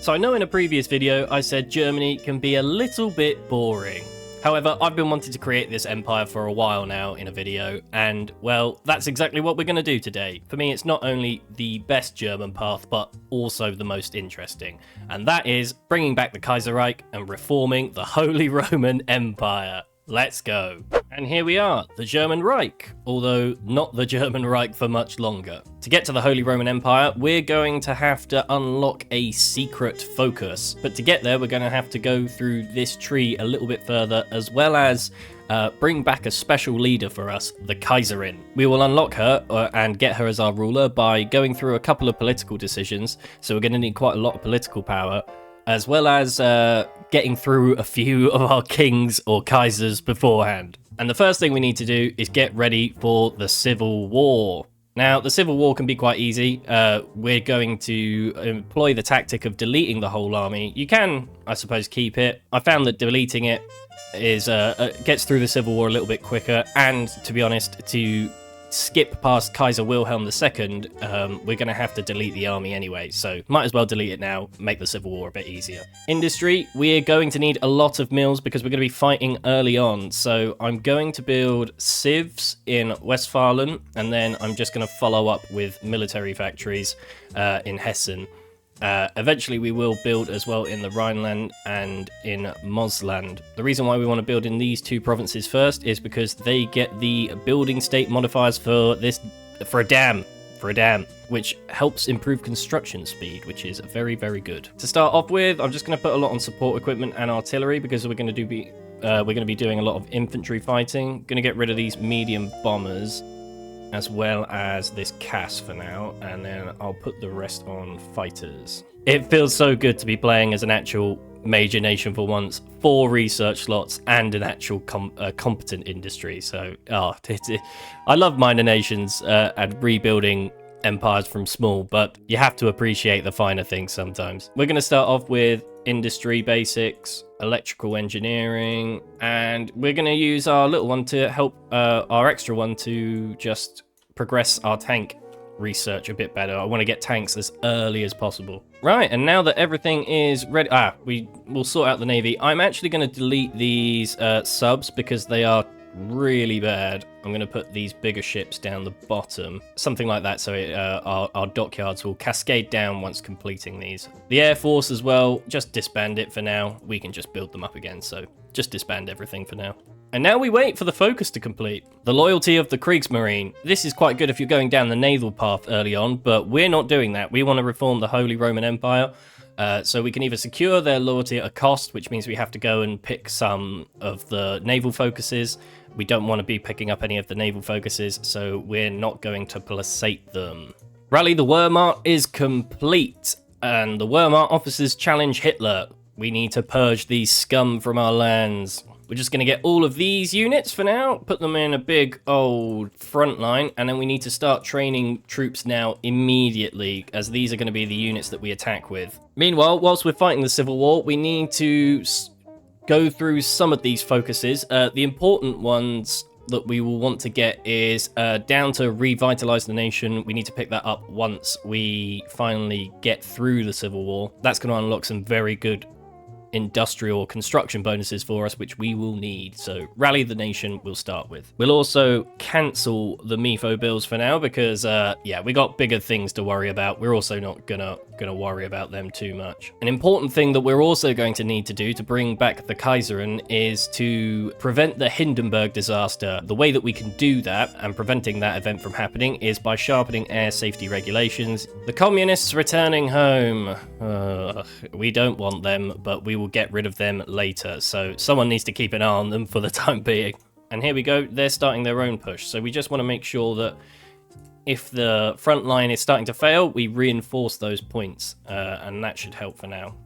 So I know in a previous video I said Germany can be a little bit boring. However, I've been wanting to create this empire for a while now in a video, and well, that's exactly what we're going to do today. For me, it's not only the best German path, but also the most interesting, and that is bringing back the Kaiserreich and reforming the Holy Roman Empire. Let's go. And here we are, the German Reich, although not the German Reich for much longer. To get to the Holy Roman Empire, we're going to have to unlock a secret focus. But to get there, we're going to have to go through this tree a little bit further, as well as bring back a special leader for us, the Kaiserin. We will unlock her and get her as our ruler by going through a couple of political decisions, so we're going to need quite a lot of political power, as well as getting through a few of our kings or kaisers beforehand. And the first thing we need to do is get ready for the Civil War. Now, the Civil War can be quite easy. We're going to employ the tactic of deleting the whole army. You can, I suppose, keep it. I found that deleting it is gets through the Civil War a little bit quicker, and to be honest, to skip past Kaiser Wilhelm II, we're going to have to delete the army anyway, so might as well delete it now, make the Civil War a bit easier. Industry, we're going to need a lot of mills because we're going to be fighting early on, so I'm going to build sieves in Westphalen, and then I'm just going to follow up with military factories in Hessen. Eventually we will build as well in the Rhineland and in Mosland. The reason why we want to build in these two provinces first is because they get the building state modifiers for a dam, which helps improve construction speed, which is very, very good. To start off with, I'm just going to put a lot on support equipment and artillery because we're going to be doing a lot of infantry fighting. Going to get rid of these medium bombers, as well as this CAS for now, and then I'll put the rest on fighters. It feels so good to be playing as an actual major nation for once, 4 research slots and an actual competent industry. So, I love minor nations and rebuilding empires from small, but you have to appreciate the finer things sometimes. We're going to start off with industry basics, electrical engineering, and we're going to use our little one to help our extra one to just progress our tank research a bit better. I want to get tanks as early as possible. Right, and now that everything is ready, we'll sort out the navy. I'm actually going to delete these subs because they are really bad. I'm going to put these bigger ships down the bottom, something like that, so our dockyards will cascade down once completing these. The Air Force as well, just disband it for now. We can just build them up again, so just disband everything for now. And now we wait for the focus to complete. The loyalty of the Kriegsmarine. This is quite good if you're going down the naval path early on, but we're not doing that. We want to reform the Holy Roman Empire. So we can either secure their loyalty at a cost, which means we have to go and pick some of the naval focuses. We don't want to be picking up any of the naval focuses, so we're not going to placate them. Rally the Wehrmacht is complete, and the Wehrmacht officers challenge Hitler. We need to purge these scum from our lands. We're just going to get all of these units for now, put them in a big old front line, and then we need to start training troops now immediately, as these are going to be the units that we attack with. Meanwhile, whilst we're fighting the Civil War, we need to go through some of these focuses. The important ones that we will want to get is down to revitalize the nation. We need to pick that up once we finally get through the Civil War. That's going to unlock some very good industrial construction bonuses for us, which we will need. So rally the nation we'll start with. We'll also cancel the MIFO bills for now because we got bigger things to worry about. We're also not gonna worry about them too much. An important thing that we're also going to need to do to bring back the Kaiserin is to prevent the Hindenburg disaster. The way that we can do that and preventing that event from happening is by sharpening air safety regulations. The communists returning home. We don't want them, but we will get rid of them later, so someone needs to keep an eye on them for the time being. And here we go, they're starting their own push, so we just want to make sure that if the front line is starting to fail, we reinforce those points, and that should help for now.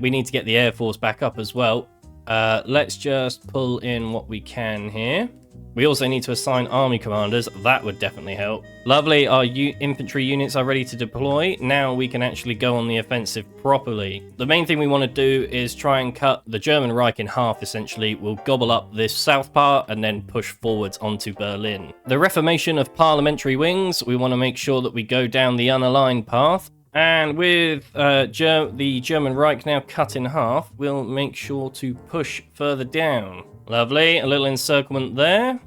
We need to get the Air Force back up as well. Let's just pull in what we can here. We also need to assign army commanders. That would definitely help. Lovely, our infantry units are ready to deploy. Now we can actually go on the offensive properly. The main thing we want to do is try and cut the German Reich in half, essentially. We'll gobble up this south part and then push forwards onto Berlin. The reformation of parliamentary wings. We want to make sure that we go down the unaligned path. And with the German Reich now cut in half, we'll make sure to push further down. Lovely, a little encirclement there.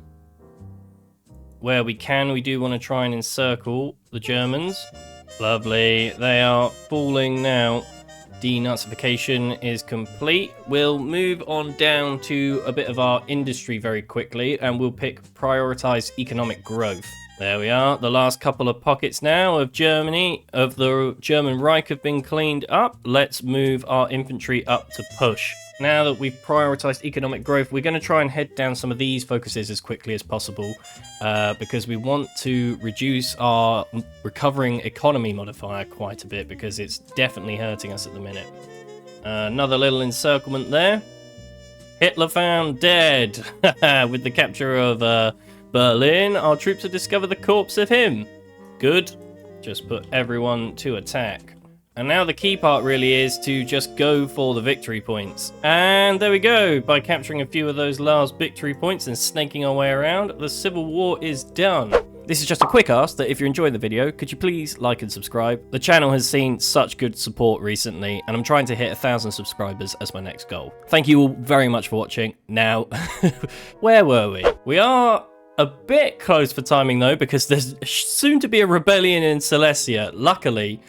Where we can, we do want to try and encircle the Germans. Lovely, they are falling now. Denazification is complete. We'll move on down to a bit of our industry very quickly, and we'll pick prioritize economic growth. There we are. The last couple of pockets now of Germany, of the German Reich, have been cleaned up. Let's move our infantry up to push. Now that we've prioritized economic growth, we're going to try and head down some of these focuses as quickly as possible because we want to reduce our recovering economy modifier quite a bit because it's definitely hurting us at the minute. Another little encirclement there. Hitler found dead. With the capture of Berlin, our troops have discovered the corpse of him. Good. Just put everyone to attack. And now the key part really is to just go for the victory points. And there we go. By capturing a few of those last victory points and snaking our way around, the civil war is done. This is just a quick ask that if you're enjoying the video, could you please like and subscribe? The channel has seen such good support recently, and I'm trying to hit 1,000 subscribers as my next goal. Thank you all very much for watching. Now, where were we? We are a bit close for timing though, because there's soon to be a rebellion in Silesia. Luckily,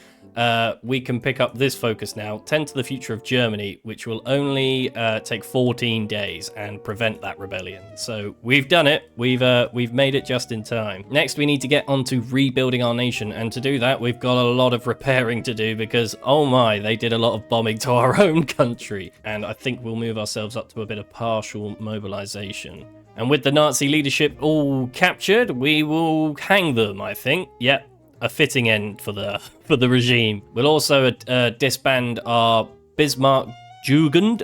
we can pick up this focus now, 10 to the future of Germany, which will only take 14 days and prevent that rebellion. So we've done it. We've made it just in time. Next, we need to get on to rebuilding our nation, and to do that, we've got a lot of repairing to do because, oh my, they did a lot of bombing to our own country. And I think we'll move ourselves up to a bit of partial mobilization. And with the Nazi leadership all captured, we will hang them, I think. Yep. A fitting end for the regime. We'll also disband our Bismarck Jugend,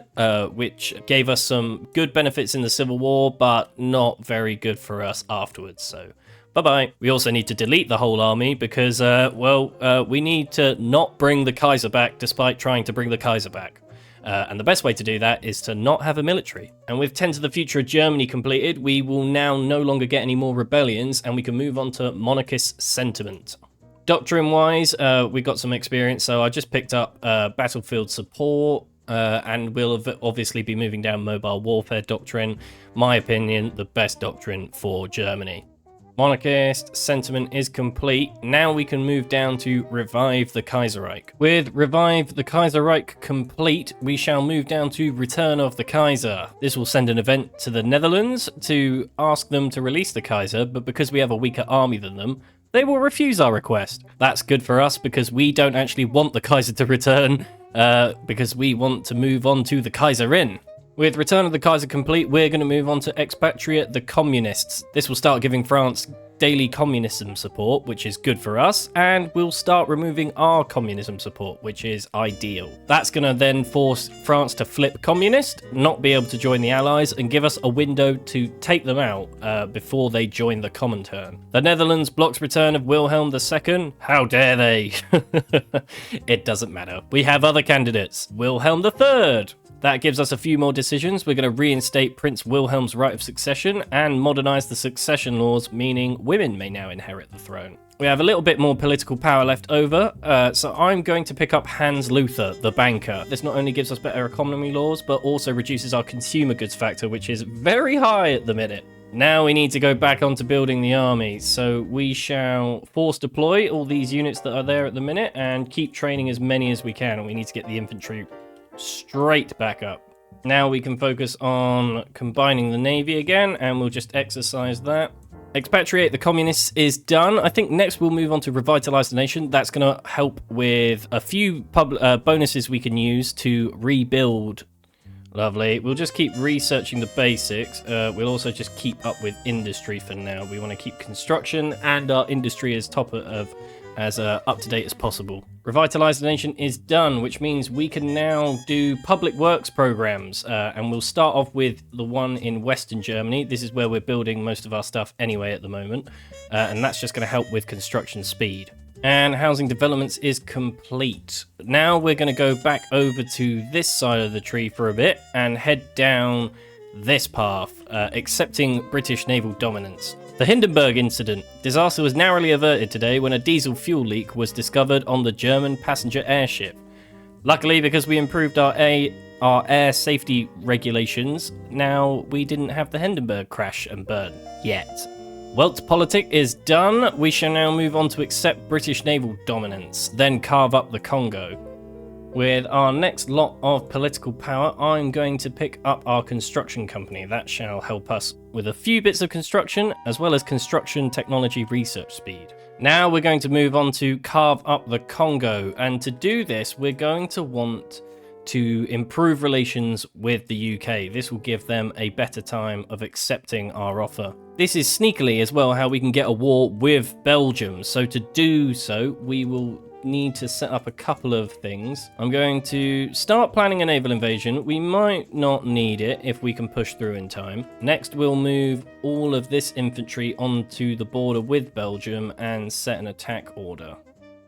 which gave us some good benefits in the Civil War, but not very good for us afterwards. So, bye-bye. We also need to delete the whole army because, we need to not bring the Kaiser back despite trying to bring the Kaiser back. And the best way to do that is to not have a military. And with 10 to the future of Germany completed, we will now no longer get any more rebellions, and we can move on to monarchist sentiment. Doctrine-wise, we got some experience, so I just picked up battlefield support, and we'll obviously be moving down mobile warfare doctrine. My opinion, the best doctrine for Germany. Monarchist sentiment is complete. Now we can move down to Revive the Kaiserreich. With Revive the Kaiserreich complete, we shall move down to Return of the Kaiser. This will send an event to the Netherlands to ask them to release the Kaiser, but because we have a weaker army than them, they will refuse our request. That's good for us because we don't actually want the Kaiser to return, because we want to move on to the Kaiserin. With Return of the Kaiser complete, we're going to move on to Expatriate the Communists. This will start giving France daily communism support, which is good for us, and we'll start removing our communism support, which is ideal. That's going to then force France to flip communist, not be able to join the Allies, and give us a window to take them out before they join the Comintern. The Netherlands blocks return of Wilhelm II. How dare they? It doesn't matter. We have other candidates. Wilhelm III. That gives us a few more decisions. We're going to reinstate Prince Wilhelm's right of succession and modernise the succession laws, meaning women may now inherit the throne. We have a little bit more political power left over, so I'm going to pick up Hans Luther, the banker. This not only gives us better economy laws, but also reduces our consumer goods factor, which is very high at the minute. Now we need to go back onto building the army, so we shall force deploy all these units that are there at the minute and keep training as many as we can, and we need to get the infantry straight back up. Now we can focus on combining the navy again, and we'll just exercise that. Expatriate the Communists is done. I think next we'll move on to Revitalize the Nation. That's going to help with a few bonuses we can use to rebuild. Lovely. We'll just keep researching the basics. We'll also just keep up with industry for now. We want to keep construction and our industry as up to date as possible. Revitalize the Nation is done, which means we can now do public works programs, and we'll start off with the one in Western Germany. This is where we're building most of our stuff anyway at the moment, and that's just going to help with construction speed. And housing developments is complete. Now we're going to go back over to this side of the tree for a bit and head down this path, accepting British naval dominance. The Hindenburg incident. Disaster was narrowly averted today when a diesel fuel leak was discovered on the German passenger airship. Luckily, because we improved our air safety regulations, now we didn't have the Hindenburg crash and burn yet. Weltpolitik is done. We shall now move on to accept British naval dominance, then carve up the Congo. With our next lot of political power, I'm going to pick up our construction company. That shall help us with a few bits of construction, as well as construction technology research speed. Now we're going to move on to carve up the Congo, and to do this, we're going to want to improve relations with the UK. This will give them a better time of accepting our offer. This is sneakily as well how we can get a war with Belgium. So to do so, we will need to set up a couple of things. I'm going to start planning a naval invasion. We might not need it if we can push through in time. Next, we'll move all of this infantry onto the border with Belgium and set an attack order.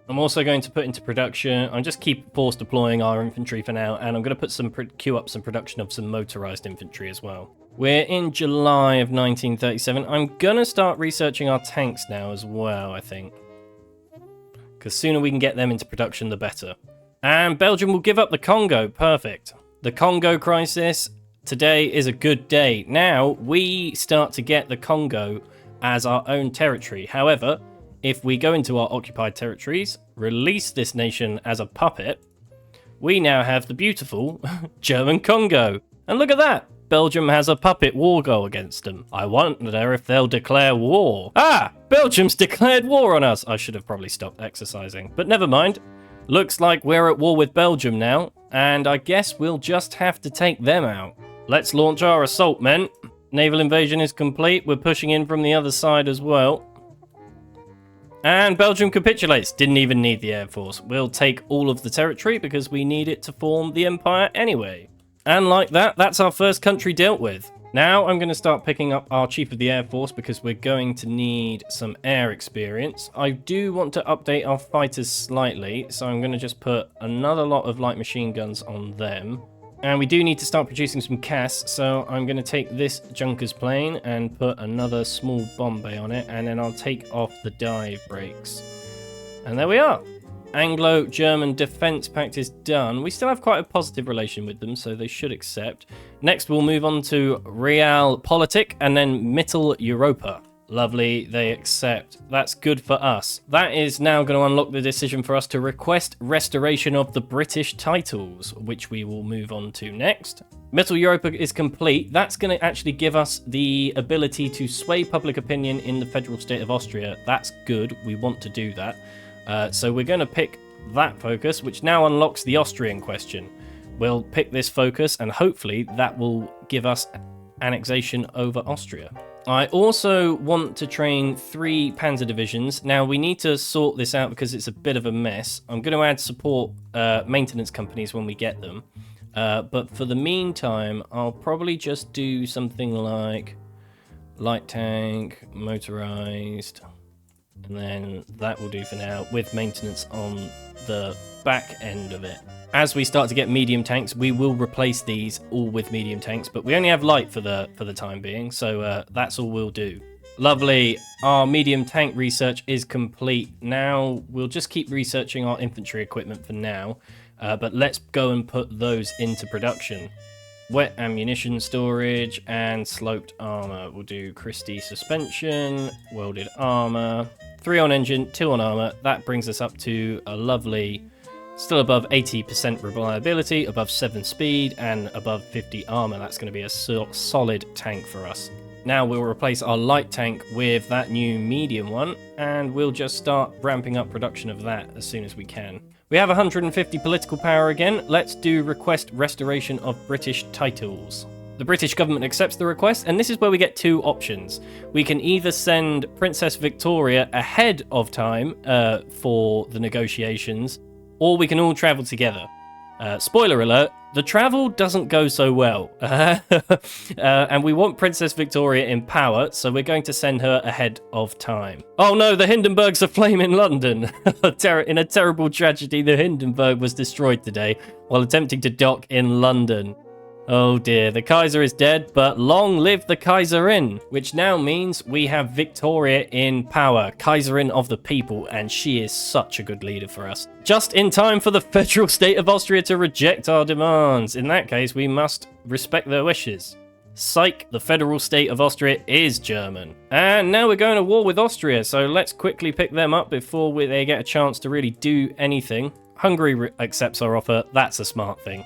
I'm also going to put into production, I'm just keep force deploying our infantry for now, and I'm going to put queue up some production of some motorized infantry as well. We're in July of 1937. I'm going to start researching our tanks now as well, I think. Because sooner we can get them into production, the better. And Belgium will give up the Congo. Perfect. The Congo crisis. Today is a good day. Now we start to get the Congo as our own territory. However, if we go into our occupied territories, release this nation as a puppet, we now have the beautiful German Congo. And look at that. Belgium has a puppet war goal against them. I wonder if they'll declare war. Ah! Belgium's declared war on us! I should have probably stopped exercising, but never mind. Looks like we're at war with Belgium now, and I guess we'll just have to take them out. Let's launch our assault, men. Naval invasion is complete. We're pushing in from the other side as well. And Belgium capitulates. Didn't even need the Air Force. We'll take all of the territory because we need it to form the empire anyway. And like that, that's our first country dealt with. Now I'm going to start picking up our Chief of the Air Force because we're going to need some air experience. I do want to update our fighters slightly, so I'm going to just put another lot of light machine guns on them. And we do need to start producing some CAS, so I'm going to take this Junkers plane and put another small bomb bay on it, and then I'll take off the dive brakes. And there we are. Anglo-German Defence Pact is done. We still have quite a positive relation with them, so they should accept. Next, we'll move on to Realpolitik and then Mitteleuropa. Lovely, they accept. That's good for us. That is now going to unlock the decision for us to request restoration of the British titles, which we will move on to next. Mitteleuropa is complete. That's going to actually give us the ability to sway public opinion in the federal state of Austria. That's good. We want to do that. So we're going to pick that focus, which now unlocks the Austrian question. We'll pick this focus, and hopefully that will give us annexation over Austria. I also want to train 3 panzer divisions. Now, we need to sort this out because it's a bit of a mess. I'm going to add support maintenance companies when we get them. But for the meantime, I'll probably just do something like light tank, motorized, and then that will do for now, with maintenance on the back end of it. As we start to get medium tanks, we will replace these all with medium tanks, but we only have light for the time being, so that's all we'll do. Lovely, our medium tank research is complete. Now we'll just keep researching our infantry equipment for now, but let's go and put those into production. Wet ammunition storage and sloped armor. We'll do Christie suspension, welded armor, 3 on engine, 2 on armor. That brings us up to a lovely, still above 80% reliability, above 7 speed, and above 50 armor. That's going to be a solid tank for us. Now we'll replace our light tank with that new medium one, and we'll just start ramping up production of that as soon as we can. We have 150 political power again. Let's do request restoration of British titles. The British government accepts the request, and this is where we get 2 options. We can either send Princess Victoria ahead of time for the negotiations, or we can all travel together. Spoiler alert, the travel doesn't go so well. And we want Princess Victoria in power, so we're going to send her ahead of time. Oh no, the Hindenburg's aflame in London. In a terrible tragedy, the Hindenburg was destroyed today while attempting to dock in London. Oh dear, the Kaiser is dead, but long live the Kaiserin, which now means we have Victoria in power, Kaiserin of the people, and she is such a good leader for us. Just in time for the federal state of Austria to reject our demands. In that case, we must respect their wishes. Psych, the federal state of Austria is German. And now we're going to war with Austria, so let's quickly pick them up before they get a chance to really do anything. Hungary accepts our offer, that's a smart thing.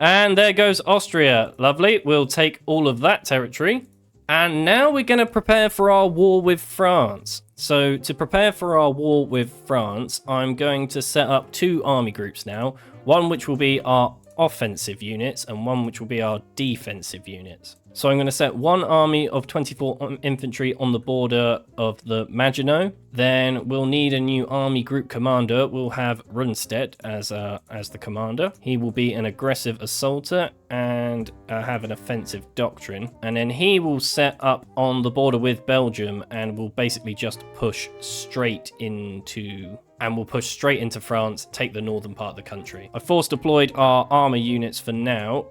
And there goes Austria. Lovely. We'll take all of that territory. And now we're going to prepare for our war with France. So to prepare for our war with France, I'm going to set up 2 army groups now. One which will be our offensive units and one which will be our defensive units. So I'm going to set one army of 24 infantry on the border of the Maginot. Then we'll need a new army group commander. We'll have Rundstedt as the commander. He will be an aggressive assaulter and have an offensive doctrine. And then he will set up on the border with Belgium and will basically just push straight into... and we'll push straight into France, take the northern part of the country. I force deployed our armor units for now.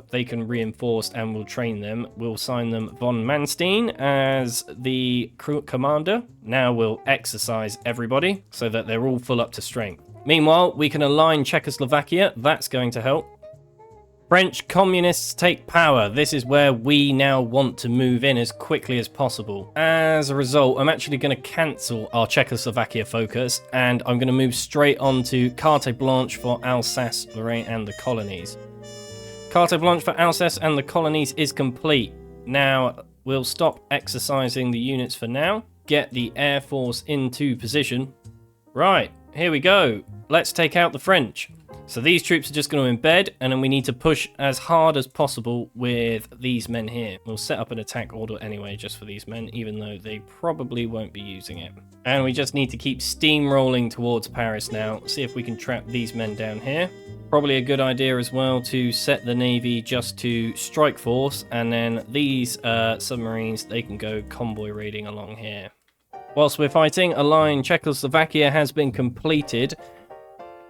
They can reinforce and we'll train them. We'll assign them von Manstein as the commander. Now we'll exercise everybody so that they're all full up to strength. Meanwhile, we can align Czechoslovakia. That's going to help. French communists take power. This is where we now want to move in as quickly as possible. As a result, I'm actually going to cancel our Czechoslovakia focus and I'm going to move straight on to Carte Blanche for Alsace, Lorraine and the colonies. Carte Blanche for Alsace and the colonies is complete. Now, we'll stop exercising the units for now. Get the Air Force into position. Right, here we go. Let's take out the French. So these troops are just going to embed, and then we need to push as hard as possible with these men here. We'll set up an attack order anyway, just for these men, even though they probably won't be using it. And we just need to keep steamrolling towards Paris now. See if we can trap these men down here. Probably a good idea as well to set the Navy just to strike force, and then these submarines, they can go convoy raiding along here. Whilst we're fighting, a line Czechoslovakia has been completed.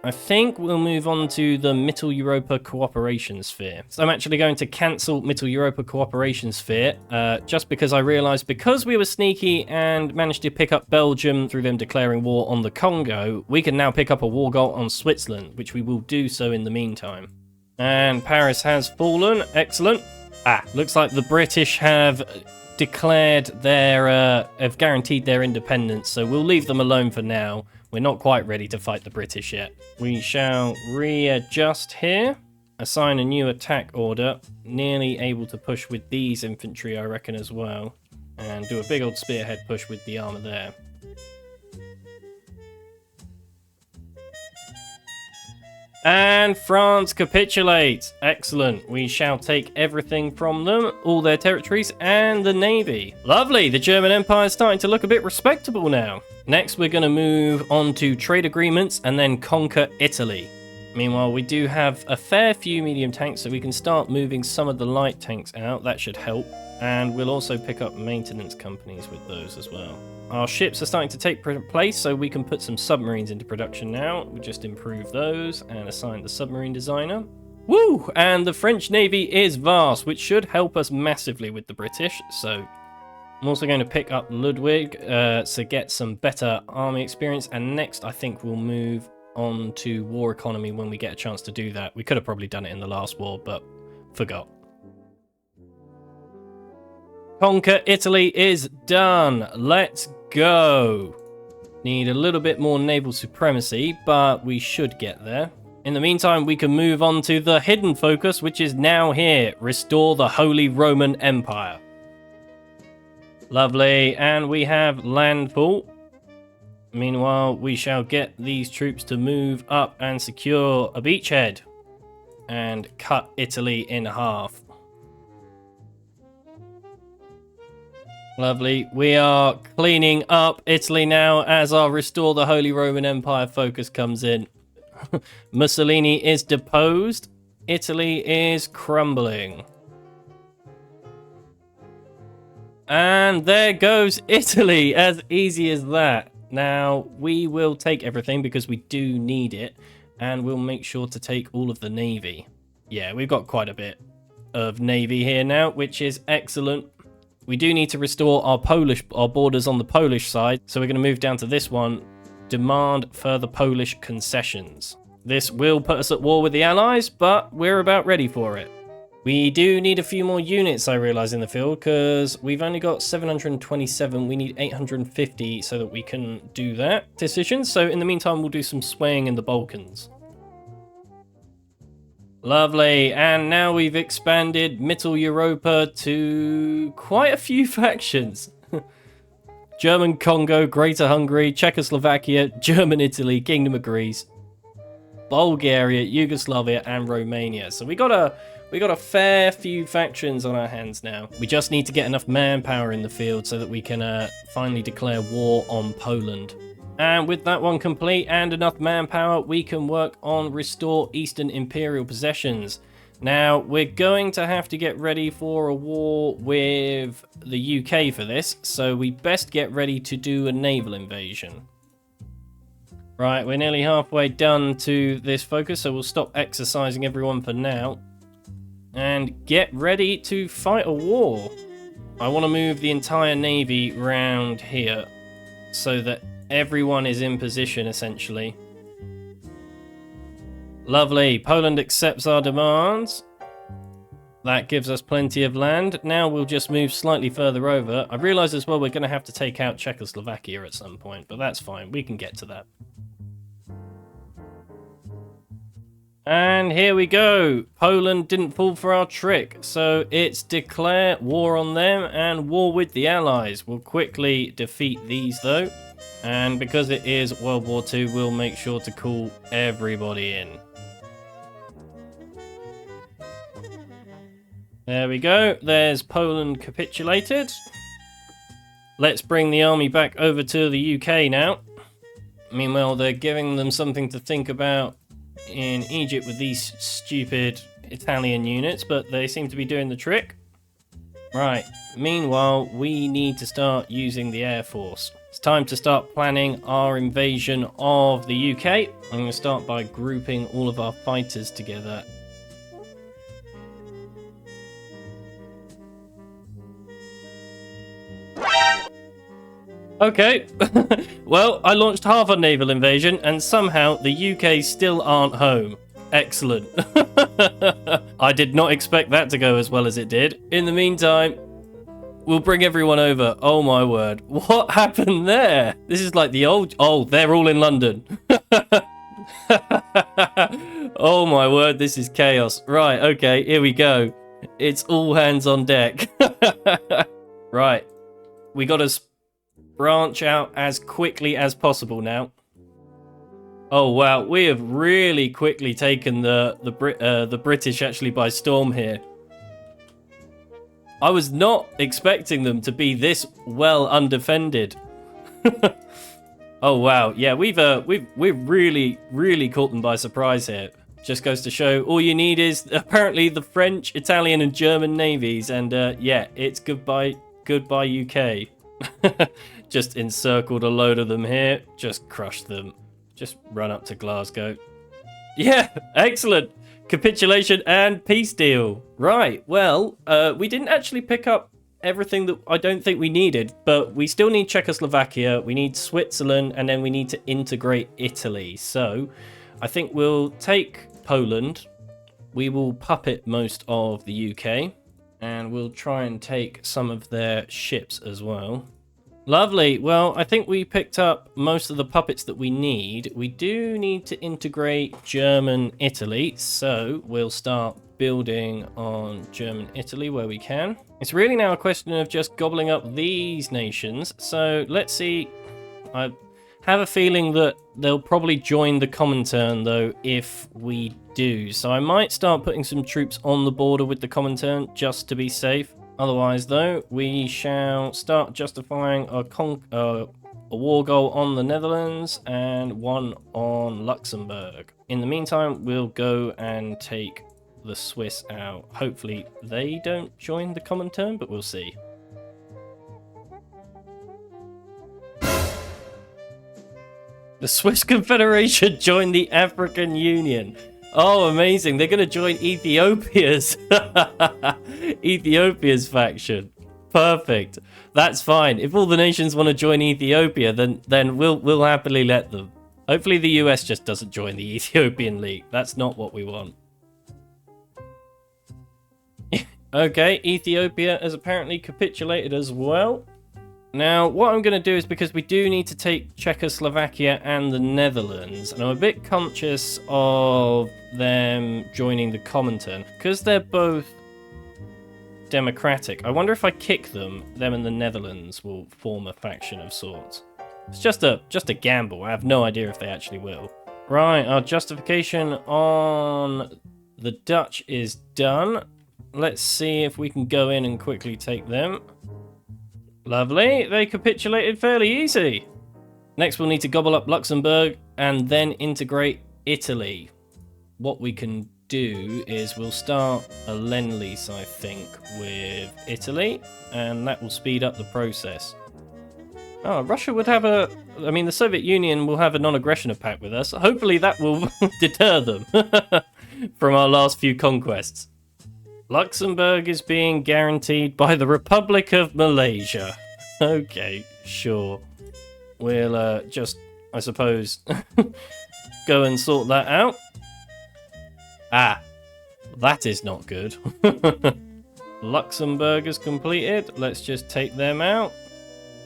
I think we'll move on to the Mittel Europa Cooperation Sphere. So I'm actually going to cancel Mittel Europa Cooperation Sphere, just because I realised because we were sneaky and managed to pick up Belgium through them declaring war on the Congo, we can now pick up a war goal on Switzerland, which we will do so in the meantime. And Paris has fallen. Excellent. Looks like the British have declared have guaranteed their independence, so we'll leave them alone for now. We're not quite ready to fight the British yet. We shall readjust here. Assign a new attack order. Nearly able to push with these infantry, I reckon, as well. And do a big old spearhead push with the armor there. And France capitulates. Excellent. We shall take everything from them, all their territories, and the navy. Lovely. The German Empire is starting to look a bit respectable now. Next, we're going to move on to trade agreements and then conquer Italy. Meanwhile, we do have a fair few medium tanks, so we can start moving some of the light tanks out. That should help. And we'll also pick up maintenance companies with those as well. Our ships are starting to take place, so we can put some submarines into production now. We'll just improve those and assign the submarine designer. Woo! And the French Navy is vast, which should help us massively with the British. So I'm also going to pick up Ludwig to get some better army experience. And next, I think we'll move on to war economy when we get a chance to do that. We could have probably done it in the last war, but forgot. Conquer Italy is done. Let's go. Need a little bit more naval supremacy, but we should get there. In the meantime, we can move on to the hidden focus, which is now here. Restore the Holy Roman Empire. Lovely. And we have landfall. Meanwhile, we shall get these troops to move up and secure a beachhead and cut Italy in half. Lovely. We are cleaning up Italy now as our Restore the Holy Roman Empire focus comes in. Mussolini is deposed. Italy is crumbling. And there goes Italy, as easy as that. Now, we will take everything because we do need it, and we'll make sure to take all of the navy. Yeah, we've got quite a bit of navy here now, which is excellent. We do need to restore our borders on the Polish side, so we're going to move down to this one. Demand further Polish concessions. This will put us at war with the Allies, but we're about ready for it. We do need a few more units, I realise, in the field, because we've only got 727. We need 850 so that we can do that decision. So in the meantime, we'll do some swaying in the Balkans. Lovely, and now we've expanded Mittel Europa to quite a few factions. German Congo, Greater Hungary, Czechoslovakia, German Italy, Kingdom of Greece, Bulgaria, Yugoslavia, and Romania. So we got a fair few factions on our hands now. We just need to get enough manpower in the field so that we can finally declare war on Poland. And with that one complete and enough manpower, we can work on restore Eastern Imperial possessions. Now, we're going to have to get ready for a war with the UK for this, so we best get ready to do a naval invasion. Right, we're nearly halfway done to this focus, so we'll stop exercising everyone for now. And get ready to fight a war. I want to move the entire navy round here so that everyone is in position, essentially. Lovely. Poland accepts our demands. That gives us plenty of land. Now we'll just move slightly further over. I realise as well we're going to have to take out Czechoslovakia at some point, but that's fine. We can get to that. And here we go. Poland didn't fall for our trick, so it's declare war on them and war with the Allies. We'll quickly defeat these, though. And because it is World War II, we'll make sure to call everybody in. There we go. There's Poland capitulated. Let's bring the army back over to the UK now. Meanwhile, they're giving them something to think about in Egypt with these stupid Italian units, but they seem to be doing the trick. Right. Meanwhile, we need to start using the Air Force. It's time to start planning our invasion of the UK. I'm going to start by grouping all of our fighters together. Okay, well, I launched half a naval invasion, and somehow the UK still aren't home. Excellent. I did not expect that to go as well as it did. In the meantime, we'll bring everyone over. Oh my word. What happened there? This is like the old... Oh, they're all in London. Oh my word, this is chaos. Right, okay, here we go. It's all hands on deck. Right, we got to branch out as quickly as possible now. Oh wow, we have really quickly taken the British actually by storm here. I was not expecting them to be this well undefended. Oh wow, yeah, we've really caught them by surprise here. Just goes to show all you need is apparently the French, Italian, and German navies, and yeah, it's goodbye UK. Just encircled a load of them here. Just crushed them. Just run up to Glasgow. Yeah, excellent. Capitulation and peace deal. Right, well, we didn't actually pick up everything that I don't think we needed, but we still need Czechoslovakia, we need Switzerland, and then we need to integrate Italy. So I think we'll take Poland. We will puppet most of the UK, and we'll try and take some of their ships as well. Lovely. Well, I think we picked up most of the puppets that we need. We do need to integrate German Italy, so we'll start building on German Italy where we can. It's really now a question of just gobbling up these nations. So let's see. I have a feeling that they'll probably join the Comintern, though, if we do. So I might start putting some troops on the border with the Comintern just to be safe. Otherwise, though, we shall start justifying a war goal on the Netherlands and one on Luxembourg. In the meantime, we'll go and take the Swiss out. Hopefully, they don't join the Comintern, but we'll see. The Swiss Confederation joined the African Union. Oh, amazing. They're going to join Ethiopia's Ethiopia's faction. Perfect. That's fine. If all the nations want to join Ethiopia, then we'll happily let them. Hopefully the US just doesn't join the Ethiopian League. That's not what we want. Okay, Ethiopia has apparently capitulated as well. Now, what I'm going to do is, because we do need to take Czechoslovakia and the Netherlands, and I'm a bit conscious of them joining the Comintern, because they're both democratic. I wonder if I kick them and the Netherlands will form a faction of sorts. It's just a gamble. I have no idea if they actually will. Right, our justification on the Dutch is done. Let's see if we can go in and quickly take them. Lovely, they capitulated fairly easy. Next we'll need to gobble up Luxembourg and then integrate Italy. What we can do is we'll start a Lend-Lease, I think, with Italy, and that will speed up the process. Oh, Russia would have the Soviet Union will have a non-aggression pact with us. Hopefully that will deter them from our last few conquests. Luxembourg is being guaranteed by the Republic of Malaysia. Okay, sure. We'll just, I suppose, go and sort that out. Ah, that is not good. Luxembourg is completed. Let's just take them out.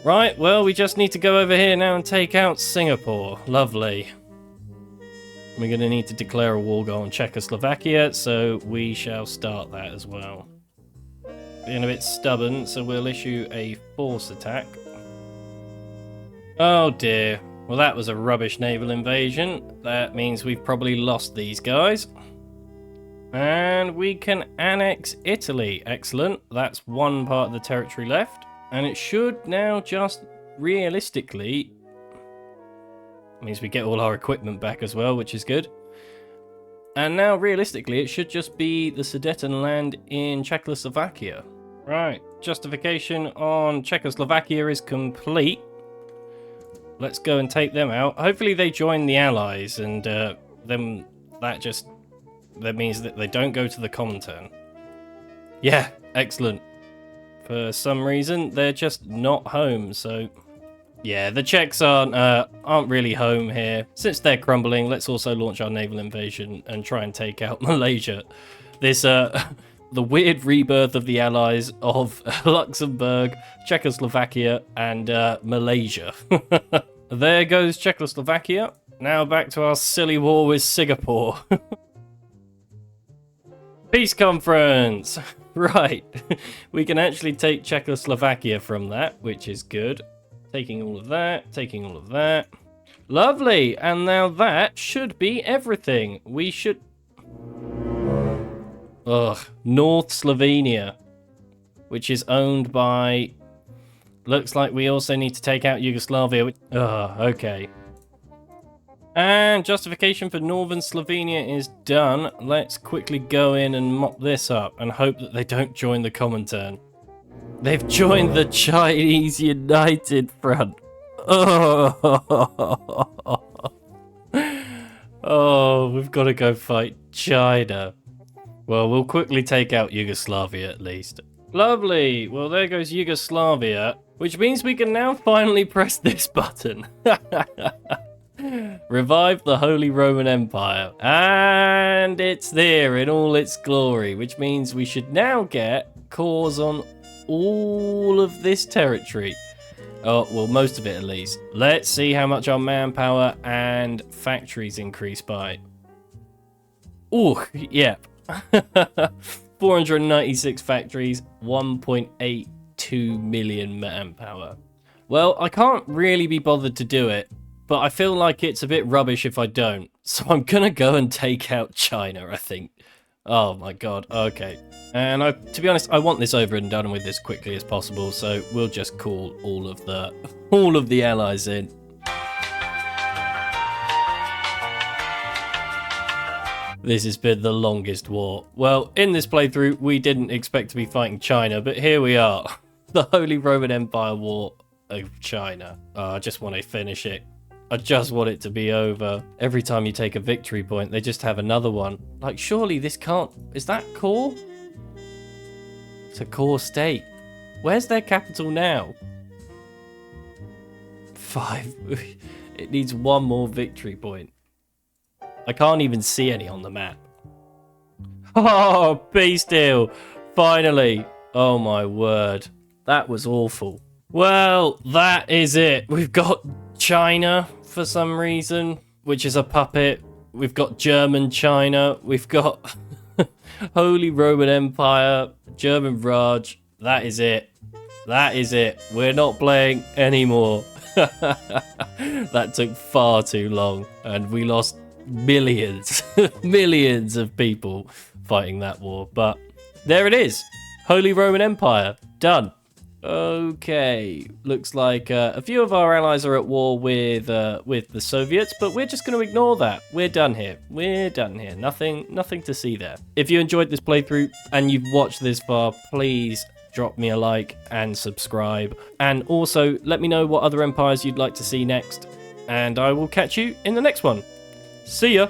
Right, well, we just need to go over here now and take out Singapore. Lovely. We're going to need to declare a war goal on Czechoslovakia, so we shall start that as well. Being a bit stubborn, so we'll issue a force attack. Oh dear. Well, that was a rubbish naval invasion. That means we've probably lost these guys. And we can annex Italy. Excellent. That's one part of the territory left. And it should now just realistically... means we get all our equipment back as well, which is good. And now, realistically, it should just be the Sudetenland in Czechoslovakia. Right, justification on Czechoslovakia is complete. Let's go and take them out. Hopefully they join the Allies, and then that means that they don't go to the Comintern. Yeah, excellent. For some reason, they're just not home, so... yeah, the Czechs aren't really home here. Since they're crumbling, let's also launch our naval invasion and try and take out Malaysia. This, the weird rebirth of the allies of Luxembourg, Czechoslovakia, and Malaysia. There goes Czechoslovakia. Now back to our silly war with Singapore. Peace conference! Right, we can actually take Czechoslovakia from that, which is good. Taking all of that, taking all of that. Lovely, and now that should be everything. We should... ugh, North Slovenia, which is owned by... looks like we also need to take out Yugoslavia. Ugh, okay. And justification for Northern Slovenia is done. Let's quickly go in and mop this up and hope that they don't join the Comintern. They've joined the Chinese United Front. Oh, we've got to go fight China. Well, we'll quickly take out Yugoslavia at least. Lovely. Well, there goes Yugoslavia, which means we can now finally press this button. Revive the Holy Roman Empire. And it's there in all its glory, which means we should now get cores on all of this territory. Oh, well, most of it at least. Let's see how much our manpower and factories increase by. Oh, yep. 496 factories, 1.82 million manpower. Well, I can't really be bothered to do it, but I feel like it's a bit rubbish if I don't. So I'm gonna go and take out China, I think. Oh my god, okay. And to be honest, I want this over and done with as quickly as possible, so we'll just call all of the allies in. This has been the longest war. Well, in this playthrough, we didn't expect to be fighting China, but here we are. The Holy Roman Empire War of China. Oh, I just want to finish it. I just want it to be over. Every time you take a victory point, they just have another one. Like, surely this can't... Is that core? It's a core state. Where's their capital now? 5. It needs one more victory point. I can't even see any on the map. Oh, peace deal. Finally. Oh my word. That was awful. Well, that is it. We've got China for some reason, which is a puppet. We've got German China. We've got Holy Roman Empire, German Raj. That is it. That is it. We're not playing anymore. That took far too long, and we lost millions, millions of people fighting that war. But there it is. Holy Roman Empire. Done. Okay, looks like a few of our allies are at war with the Soviets, but we're just going to ignore that. We're done here. We're done here. Nothing to see there. If you enjoyed this playthrough and you've watched this far, please drop me a like and subscribe. And also, let me know what other empires you'd like to see next, and I will catch you in the next one. See ya!